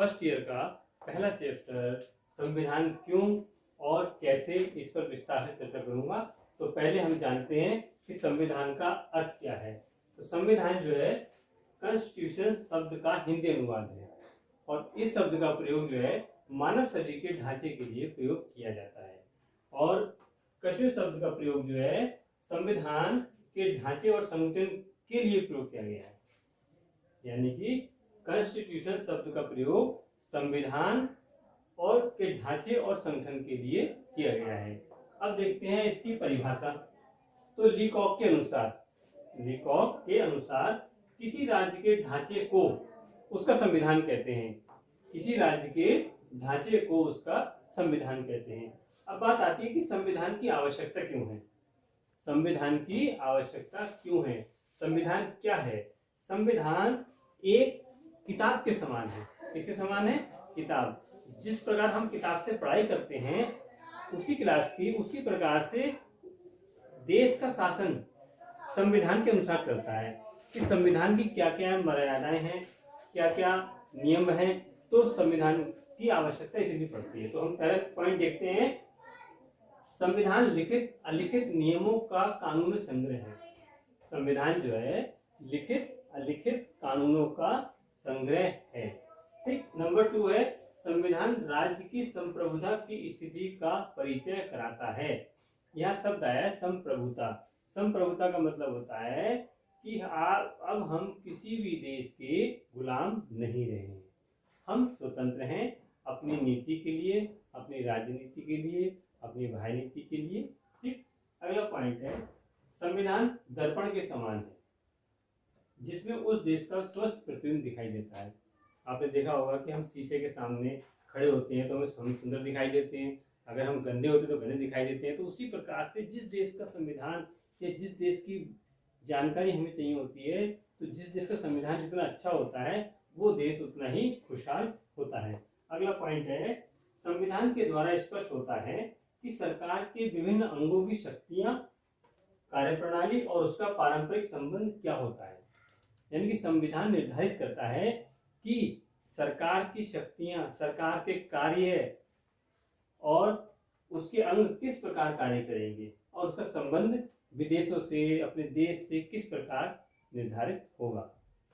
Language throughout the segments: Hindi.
फर्स्ट ईयर का पहला चैप्टर संविधान क्यों और कैसे, इस पर विस्तार से चर्चा करूंगा। तो पहले हम जानते हैं कि संविधान का अर्थ क्या है। तो संविधान जो है कॉन्स्टिट्यूशन शब्द का हिंदी अनुवाद है और इस शब्द का प्रयोग जो है मानव शरीर के ढांचे के लिए प्रयोग किया जाता है और कॉन्स्टिट्यूशन शब्द का प्रयोग जो है संविधान के ढांचे और संगठन के लिए प्रयोग किया गया है। यानी कि कॉन्स्टिट्यूशन शब्द का प्रयोग संविधान और के ढांचे और संगठन के लिए किया गया है। अब देखते हैं इसकी परिभाषा। तो लीकॉक के अनुसार किसी राज्य के ढांचे को उसका संविधान कहते हैं। किसी राज्य के ढांचे को उसका संविधान कहते हैं। अब बात आती है कि संविधान की आवश्यकता क्यों है। संविधान की आवश्यकता क्यों है, संविधान क्या है। संविधान एक किताब के समान है। किसके समान है? किताब। जिस प्रकार हम किताब से पढ़ाई करते हैं उसी क्लास की उसी प्रकार से देश का शासन संविधान के अनुसार चलता है कि संविधान की क्या क्या मर्यादाएं हैं, क्या क्या नियम हैं। तो संविधान की आवश्यकता इसीलिए पड़ती है। तो हम पहले पॉइंट देखते हैं, संविधान लिखित अलिखित नियमों का कानूनी संग्रह है। संविधान जो है लिखित अलिखित कानूनों का संग्रह है। ठीक। नंबर 2 है संविधान राज्य की संप्रभुता की स्थिति का परिचय कराता है। यह शब्द आया है संप्रभुता। संप्रभुता का मतलब होता है कि अब हम किसी भी देश के गुलाम नहीं रहे हैं, हम स्वतंत्र हैं अपनी नीति के लिए, अपनी राजनीति के लिए, अपनी भाई नीति के लिए। ठीक। अगला पॉइंट है संविधान दर्पण के समान है जिसमें उस देश का स्वस्थ प्रतिबिंब दिखाई देता है। आपने देखा होगा कि हम शीशे के सामने खड़े होते हैं तो हमें सुंदर दिखाई देते हैं, अगर हम गंदे होते हैं तो गंदे दिखाई देते हैं। तो उसी प्रकार से जिस देश का संविधान या जिस देश की जानकारी हमें चाहिए होती है, तो जिस देश का संविधान जितना अच्छा होता है वो देश उतना ही खुशहाल होता है। अगला पॉइंट है संविधान के द्वारा स्पष्ट होता है कि सरकार के विभिन्न अंगों की शक्तियां, कार्यप्रणाली और उसका पारंपरिक संबंध क्या होता है। यानी कि संविधान निर्धारित करता है कि सरकार की शक्तियां, सरकार के कार्य और उसके अंग किस प्रकार कार्य करेंगे और उसका संबंध विदेशों से, अपने देश से किस प्रकार निर्धारित होगा।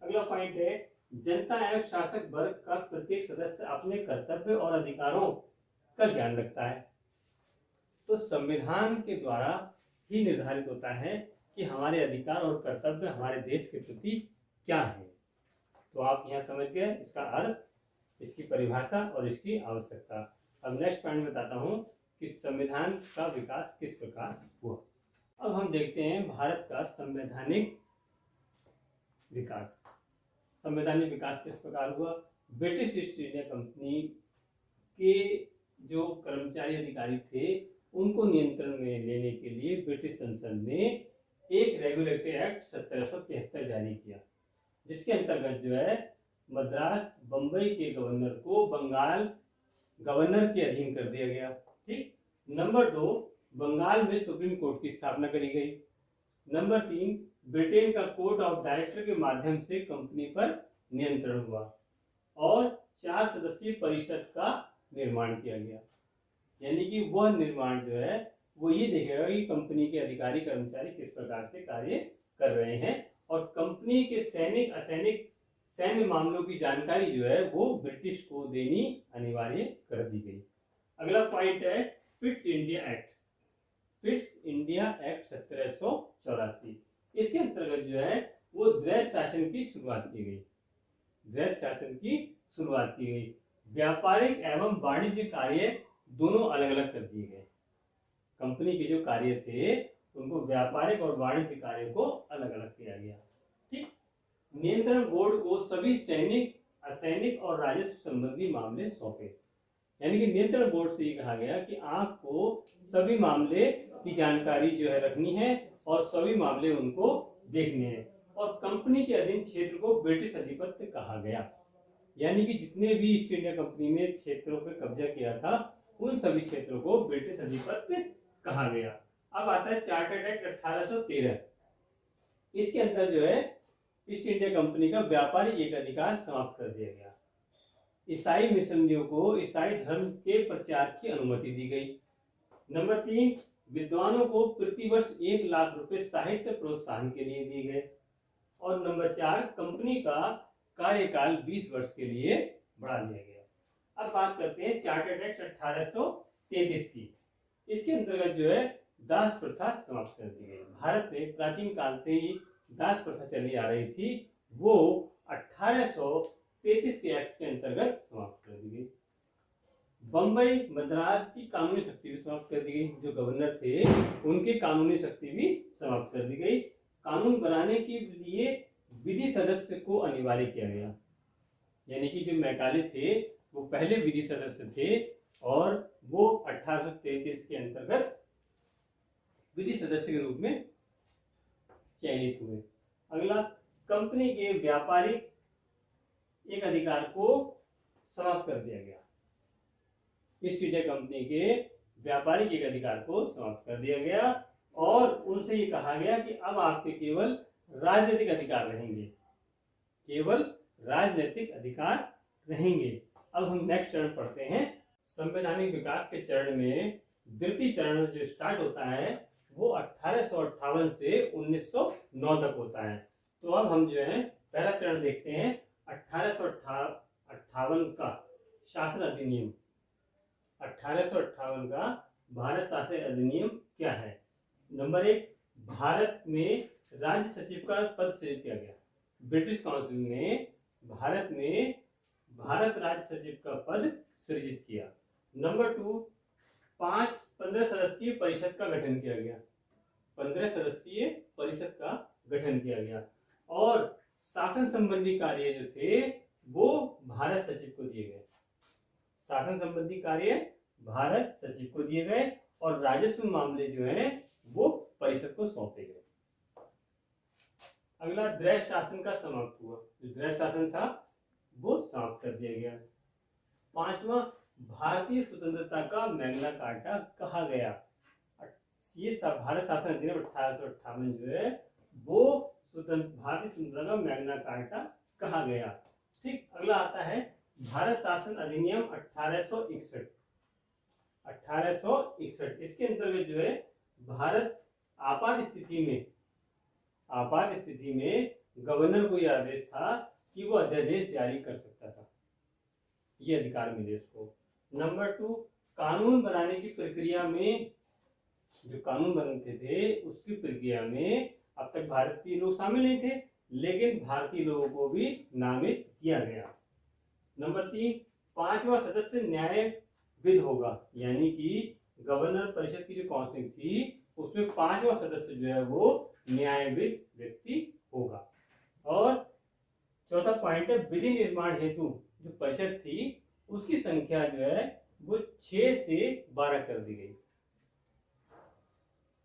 अगला पॉइंट है जनता एवं शासक वर्ग का प्रत्येक सदस्य अपने कर्तव्य और अधिकारों का ज्ञान रखता है। तो संविधान के द्वारा ही निर्धारित होता है कि हमारे अधिकार और कर्तव्य हमारे देश के प्रति क्या है। तो आप यहाँ समझ गए इसका अर्थ, इसकी परिभाषा और इसकी आवश्यकता। अब नेक्स्ट पॉइंट बताता हूँ कि संविधान का विकास किस प्रकार हुआ। अब हम देखते हैं भारत का संवैधानिक विकास। संवैधानिक विकास किस प्रकार हुआ। ब्रिटिश ईस्ट इंडिया कंपनी के जो कर्मचारी अधिकारी थे उनको नियंत्रण में लेने के लिए ब्रिटिश संसद ने एक रेगुलेटरी एक्ट 1773 जारी किया, जिसके अंतर्गत जो है मद्रास बंबई के गवर्नर को बंगाल गवर्नर के अधीन कर दिया गया। ठीक। नंबर 2 बंगाल में सुप्रीम कोर्ट की स्थापना करी गई। नंबर 3 ब्रिटेन का कोर्ट ऑफ डायरेक्टर के माध्यम से कंपनी पर नियंत्रण हुआ और 4 सदस्यीय परिषद का निर्माण किया गया। यानी कि वह निर्माण जो है वो ये देखेगा कि कंपनी के अधिकारी कर्मचारी किस प्रकार से कार्य कर रहे हैं और कंपनी के सैनिक असैनिक सैन्य मामलों की जानकारी जो है वो ब्रिटिश को देनी अनिवार्य कर दी गई। अगला पॉइंट है Pitt's India act. Pitt's India act 1784। इसके अंतर्गत जो है वो द्वैध शासन की शुरुआत की गई। द्वैध शासन की शुरुआत की गई। व्यापारिक एवं वाणिज्य कार्य दोनों अलग अलग कर दिए गए। कंपनी के जो कार्य थे उनको व्यापारिक और वाणिज्य कार्य को अलग अलग किया गया। ठीक। नियंत्रण बोर्ड को सभी सैनिक असैनिक और राजस्व संबंधी मामले सौंपे। यानी कि नियंत्रण बोर्ड से ये कहा गया कि आपको सभी मामले की जानकारी जो है रखनी है और सभी मामले उनको देखने हैं। और कंपनी के अधीन क्षेत्र को ब्रिटिश अधिपत्य कहा गया। यानी कि जितने भी ईस्ट इंडिया कंपनी ने क्षेत्रों पर कब्जा किया था उन सभी क्षेत्रों को ब्रिटिश अधिपत्य कहा गया। अब आता है चार्टर्ड एक्ट 1813। इसके अंदर जो है ईस्ट इंडिया कंपनी का व्यापारिक एकाधिकार समाप्त कर दिया गया। ईसाई मिशनरियों को ईसाई धर्म के प्रचार की अनुमति दी गई। नंबर 3, विद्वानों को प्रतिवर्ष 1 लाख रुपए साहित्य प्रोत्साहन के लिए दिए गए। और नंबर 4, कंपनी का कार्यकाल 20 वर्ष के लिए बढ़ा दिया गया। अब बात करते हैं चार्टर्ड एक्ट 1833 की। इसके अंतर्गत जो है दास प्रथा समाप्त कर दी गई। भारत में प्राचीन काल से ही दास प्रथा चली आ रही थी, वो 1833 के एक्ट के अंतर्गत समाप्त कर दी गई। बम्बई मद्रास की कानूनी शक्ति भी समाप्त कर दी गई। जो गवर्नर थे उनकी कानूनी शक्ति भी समाप्त कर दी गई। कानून बनाने के लिए विधि सदस्य को अनिवार्य किया गया, यानी कि जो मैकाले थे वो पहले विधि सदस्य थे और वो 1833 के अंतर्गत विधि सदस्य के रूप में चयनित हुए। अगला, कंपनी के व्यापारिक एक अधिकार को समाप्त कर दिया गया। ईस्ट इंडिया कंपनी के व्यापारिक एक अधिकार को समाप्त कर दिया गया और उनसे ये कहा गया कि अब आपके केवल राजनीतिक अधिकार रहेंगे, केवल राजनीतिक अधिकार रहेंगे। अब हम नेक्स्ट चरण पढ़ते हैं। संवैधानिक विकास के चरण में द्वितीय चरण जो स्टार्ट होता है वो 1858 से 1909 तक होता है। तो अब हम जो है पहला चरण देखते हैं 1858 का शासन अधिनियम। 1858 का भारत शासन अधिनियम क्या है? नंबर 1, भारत में राज्य सचिव का पद सृजित किया गया। ब्रिटिश काउंसिल ने भारत में भारत राज्य सचिव का पद सृजित किया। नंबर 2, 15 सदस्यीय परिषद का गठन किया गया। 15 सदस्यीय परिषद का गठन किया गया और शासन संबंधी कार्य जो थे वो भारत सचिव को दिए गए। शासन संबंधी कार्य भारत सचिव को दिए गए और राजस्व मामले जो हैं वो परिषद को सौंपे गए। अगला, द्वैध शासन का समाप्त हुआ। जो द्वैध शासन था वो समाप्त कर दिया गया। 5वां, भारतीय स्वतंत्रता का मैग्ना कार्टा कहा गया। ये भारत शासन अधिनियम 1858 जो है वो भारतीय स्वतंत्रता का मैग्ना कार्टा कहा गया। ठीक। अगला आता है भारत शासन अधिनियम 1861। 1861 इसके अंतर्गत जो है भारत आपात स्थिति में गवर्नर को यह आदेश था कि वो अध्यादेश जारी कर सकता था, ये अधिकार मिले उसको। नंबर 2, कानून बनाने की प्रक्रिया में जो कानून बनते थे उसकी प्रक्रिया में अब तक भारतीय लोग शामिल नहीं थे, लेकिन भारतीय लोगों को भी नामित किया गया। नंबर 3, 5वां सदस्य न्यायविद होगा, यानी कि गवर्नर परिषद की जो काउंसिल थी उसमें 5वां सदस्य जो है वो न्यायविद व्यक्ति होगा। और चौथा पॉइंट है, विधि निर्माण हेतु जो परिषद थी उसकी संख्या जो है वो 6 से 12 कर दी गई।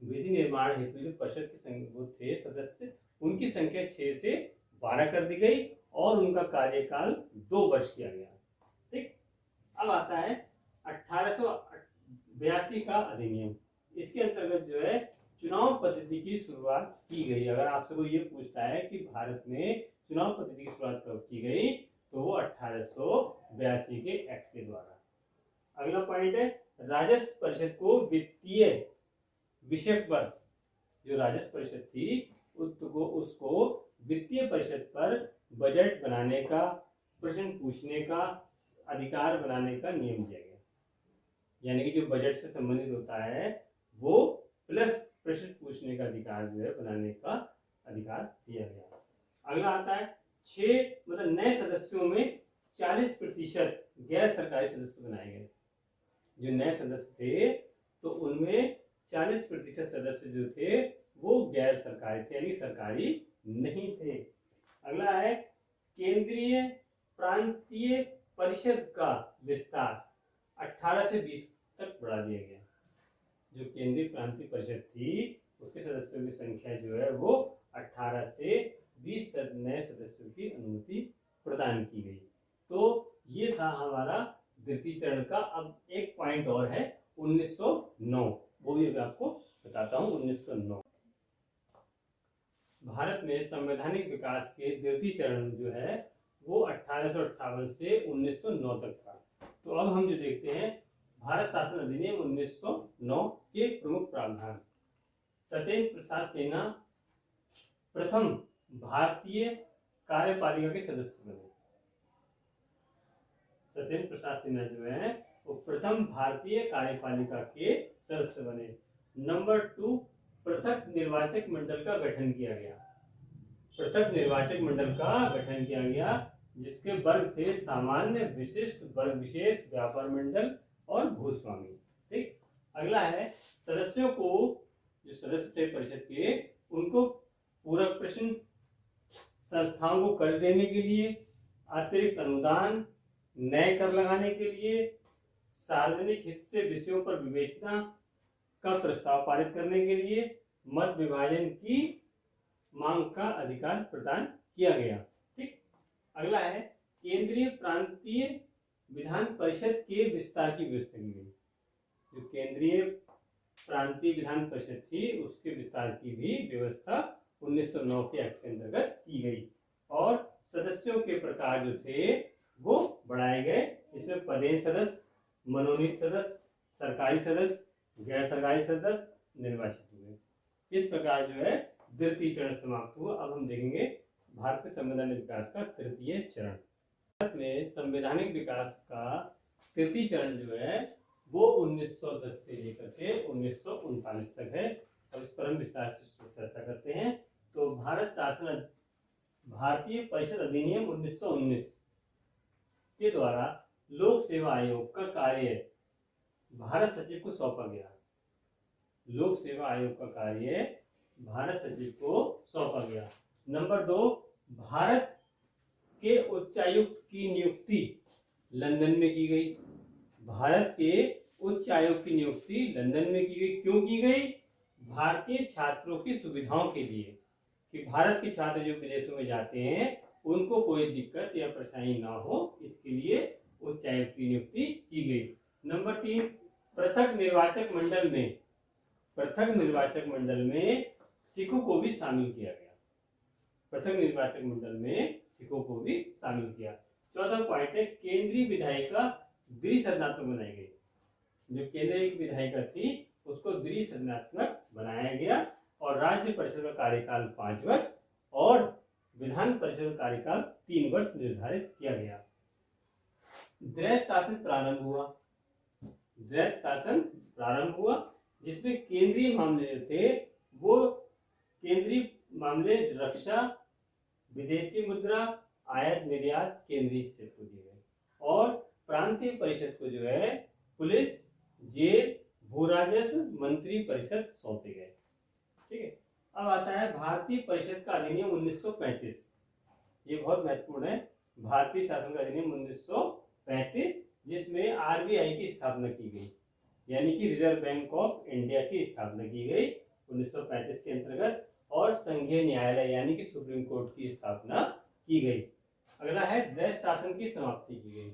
विधि निर्माण हेतु जो परिषद की संख्या वो थे सदस्य, उनकी संख्या 6 से 12 कर दी गई और उनका कार्यकाल 2 वर्ष किया गया। ठीक। अब आता है 1882 का अधिनियम। इसके अंतर्गत जो है चुनाव पद्धति की शुरुआत की गई। अगर आपसे कोई ये पूछता है कि भारत में चुनाव पद्धति की शुरुआत कब की गई, तो वो 1882 के एक्ट के द्वारा। अगला पॉइंट है, राजस्व परिषद को वित्तीय विषय पर, जो राजस्व परिषद थी उसको वित्तीय परिषद पर बजट बनाने का, प्रश्न पूछने का अधिकार बनाने का नियम दिया गया। यानी कि जो बजट से संबंधित होता है वो प्लस प्रश्न पूछने का अधिकार जो है बनाने का अधिकार दिया गया। अगला आता है 6 नए सदस्यों में 40% गैर सरकारी सदस्य बनाए गए। जो नए सदस्य थे तो उनमें 40% सदस्य जो थे वो गैर सरकारी थे, यानी सरकारी नहीं थे। अगला है केंद्रीय प्रांतीय परिषद का विस्तार 18 से 20 तक बढ़ा दिया गया। जो केंद्रीय प्रांतीय परिषद थी उसके सदस्यों की संख्या जो है वो 18 से 20 नए सदस्यों की अनुमति प्रदान की गई। तो ये था हमारा द्वितीय चरण का। अब एक पॉइंट और है 1909, वो भी मैं आपको बताता हूँ। 1909 भारत में संवैधानिक विकास के द्वितीय चरण जो है वो 1858 से 1909 तक था। तो अब हम जो देखते हैं भारत शासन अधिनियम 1909 के प्रमुख प्रावधान। सत्येंद्र प्रसाद सिन्हा प्रथम भारतीय कार्यपालिका के सदस्य बने। सत्येंद्र प्रसाद सिन्हा जो है वो प्रथम भारतीय कार्यपालिका के सदस्य बने। नंबर 2, पृथक निर्वाचक मंडल का गठन किया गया। पृथक निर्वाचक मंडल का गठन किया गया जिसके वर्ग थे सामान्य, विशिष्ट, वर्ग विशेष, व्यापार मंडल और भूस्वामी। ठीक। अगला है सदस्यों को, जो सदस्य थे परिषद के, उनको पूरक प्रश्न, संस्थाओं को कर्ज देने के लिए, अतिरिक्त अनुदान, नए कर लगाने के लिए, सार्वजनिक हित से विषयों पर विवेचना का प्रस्ताव पारित करने के लिए, मत विभाजन की मांग का अधिकार प्रदान किया गया। ठीक। अगला है केंद्रीय प्रांतीय विधान परिषद के विस्तार की व्यवस्था की गई। जो केंद्रीय प्रांतीय विधान परिषद थी उसके विस्तार की भी व्यवस्था 1909 के एक्ट के अंतर्गत की गई। और सदस्यों के प्रकार जो थे वो बढ़ाए गए। इसमें पदेन सदस्य, मनोनीत सदस्य, सरकारी सदस्य, गैर सरकारी सदस्य निर्वाचित हुए। इस प्रकार जो है द्वितीय चरण समाप्त हुआ। अब हम देखेंगे भारत के संवैधानिक विकास का तृतीय चरण। भारत में संवैधानिक विकास का तृतीय चरण जो है वो 1910 से लेकर के 1939 तक है। अब इस पर हम विस्तार से चर्चा करते हैं। तो भारतीय परिषद अधिनियम 1919 के द्वारा लोक सेवा आयोग का कार्य भारत सचिव को सौंपा गया। लोक सेवा आयोग का कार्य भारत सचिव को सौंपा गया। नंबर 2, भारत के उच्चायुक्त की नियुक्ति लंदन में की गई। भारत के उच्च आयोग की नियुक्ति लंदन में की गई। क्यों की गई? भारतीय छात्रों की सुविधाओं के लिए, कि भारत के छात्र जो विदेशों में जाते हैं उनको कोई दिक्कत या परेशानी ना हो, इसके लिए उच्च आयोग की नियुक्ति की गई। नंबर 3, पृथक निर्वाचक मंडल में सिखों को भी शामिल किया गया। पृथक निर्वाचक मंडल में सिखों को भी शामिल किया। चौथा पॉइंट है केंद्रीय विधायिका द्विसदनात्मक बनाई गई। जो केंद्रीय विधायिका थी उसको द्विसदनात्मक बनाया गया। और राज्य परिषद का कार्यकाल 5 वर्ष और विधान परिषद का कार्यकाल 3 वर्ष निर्धारित किया गया। द्वैध शासन प्रारंभ हुआ जिसमें केंद्रीय मामले जो थे वो केंद्रीय मामले रक्षा, विदेशी मुद्रा, आयात निर्यात केंद्रीय क्षेत्र को दिए गए। और प्रांतीय परिषद को जो है पुलिस, जेल, भू राजस्व मंत्री परिषद सौंपे गए। ठीक है। अब आता है भारतीय परिषद का अधिनियम 1935। ये बहुत महत्वपूर्ण है। भारतीय शासन का अधिनियम 1935 जिसमें आरबीआई की स्थापना की गई, यानी कि रिजर्व बैंक ऑफ इंडिया की स्थापना की गई 1935 के अंतर्गत। और संघीय न्यायालय यानी कि सुप्रीम कोर्ट की स्थापना की गई। अगला है द्वैध शासन की समाप्ति की गई।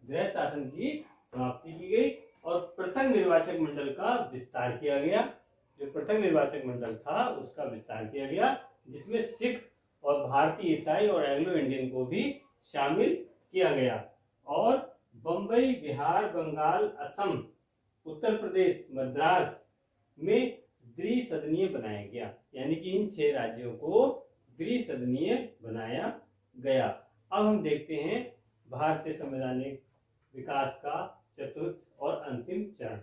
द्वैध शासन की समाप्ति की गई और पृथक निर्वाचक मंडल का विस्तार किया गया। जो पृथक निर्वाचक मंडल था उसका विस्तार किया गया जिसमें सिख और भारतीय ईसाई और एंग्लो इंडियन को भी शामिल किया गया। और बंबई, बिहार, बंगाल, असम, उत्तर प्रदेश, मद्रास में द्विसदनीय बनाया गया, यानी कि इन 6 राज्यों को द्विसदनीय बनाया गया। अब हम देखते हैं भारतीय संवैधानिक विकास का चतुर्थ और अंतिम चरण।